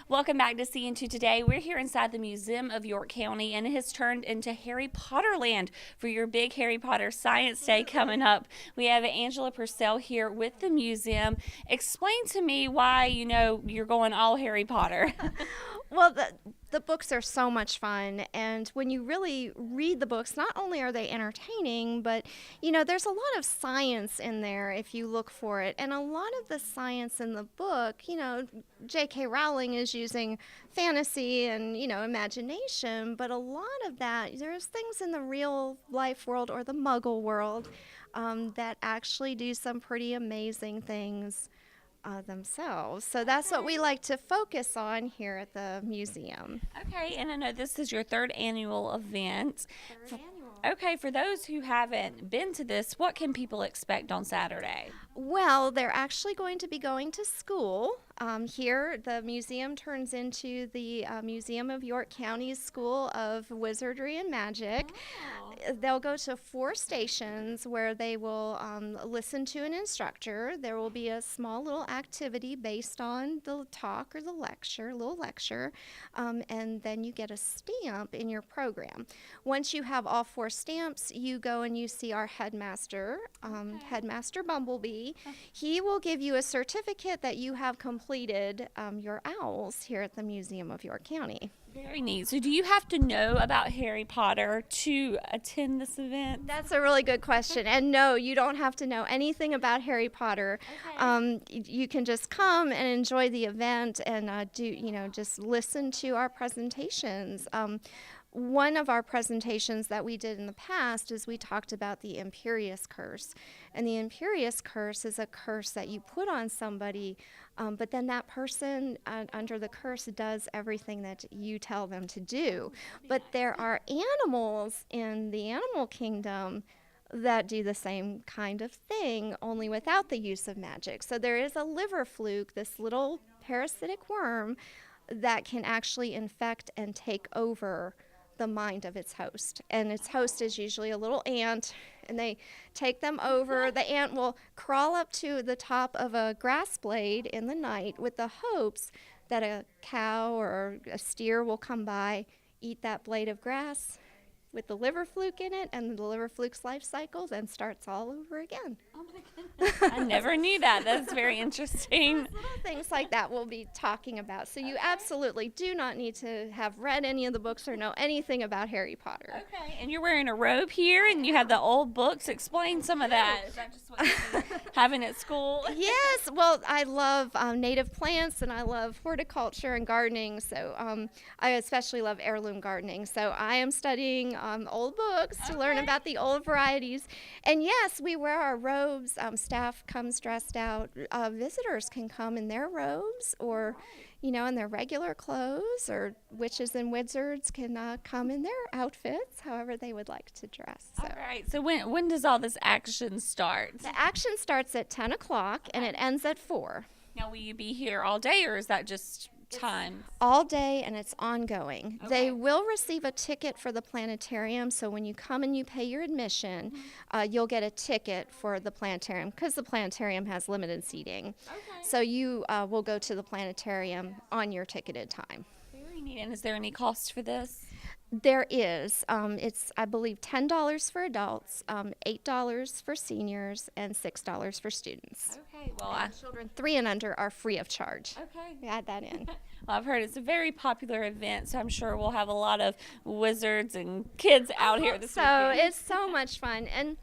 Welcome back to CN2 Today. We're here inside the Museum of York County, and it has turned into Harry Potter land for your big Harry Potter Science Day coming up. We have Angela Purcell here with the museum. Explain to me why, you're going all Harry Potter. Well, the books are so much fun, and when you really read the books, not only are they entertaining, but there's a lot of science in there if you look for it. And a lot of the science in the book, J.K. Rowling is using fantasy and imagination, but a lot of that, there's things in the real life world or the Muggle world that actually do some pretty amazing things themselves. So that's what we like to focus on here at the museum. Okay, and I know this is your third annual event. Third annual. Okay, for those who haven't been to this, what can people expect on Saturday? Well, they're actually going to be going to school. Here, the museum turns into the Museum of York County's School of Wizardry and Magic. Oh. They'll go to 4 stations where they will listen to an instructor. There will be a small little activity based on the talk or the lecture, little lecture, and then you get a stamp in your program. Once you have all 4 stamps, you go and you see our headmaster, Headmaster Bumblebee. He will give you a certificate that you have completed your owls here at the Museum of York County. Very neat. So do you have to know about Harry Potter to attend this event? That's a really good question. And no, you don't have to know anything about Harry Potter. Okay. You can just come and enjoy the event and just listen to our presentations. One of our presentations that we did in the past is we talked about the Imperious Curse. And the Imperious Curse is a curse that you put on somebody, but then that person under the curse does everything that you tell them to do. But there are animals in the animal kingdom that do the same kind of thing, only without the use of magic. So there is a liver fluke, this little parasitic worm, that can actually infect and take over the mind of its host. And its host is usually a little ant, and they take them over. The ant will crawl up to the top of a grass blade in the night with the hopes that a cow or a steer will come by, eat that blade of grass with the liver fluke in it, and the liver fluke's life cycle then starts all over again. Oh my goodness. I never knew that. That's very interesting. Little things like that we'll be talking about. So you absolutely do not need to have read any of the books or know anything about Harry Potter. Okay, and you're wearing a robe here, and you have the old books. Explain some of that. Is that just what you're having at school? Yes, well, I love native plants, and I love horticulture and gardening, so I especially love heirloom gardening. So I am studying old books to learn about the old varieties. And yes, we wear our robes. Staff comes dressed out. Visitors can come in their robes or, in their regular clothes, or witches and wizards can come in their outfits, however they would like to dress. So. All right, so when does all this action start? The action starts at 10 o'clock and it ends at 4. Now, will you be here all day, or is that just time? All day, and it's ongoing. Okay. They will receive a ticket for the planetarium, so when you come and you pay your admission, you'll get a ticket for the planetarium because the planetarium has limited seating. Okay. So you will go to the planetarium on your ticketed time. Very neat. And is there any cost for this? There is. It's, I believe, $10 for adults, $8 for seniors, and $6 for students. Okay. Well, Children 3 and under are free of charge. okay. We add that in. Well, I've heard it's a very popular event, so I'm sure we'll have a lot of wizards and kids out here this So weekend. it's so much fun. And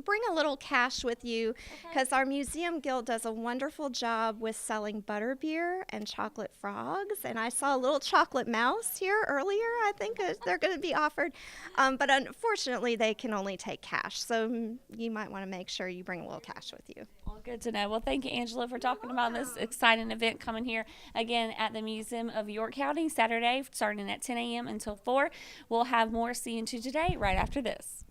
bring a little cash with you because our museum guild does a wonderful job with selling butterbeer and chocolate frogs. And I saw a little chocolate mouse here earlier. I think they're going to be offered. But unfortunately, they can only take cash. So you might want to make sure you bring a little cash with you. Well, good to know. Well, thank you, Angela, for talking about this exciting event coming here again at the Museum of York County Saturday, starting at 10 a.m. until 4. We'll have more CN2 Today right after this.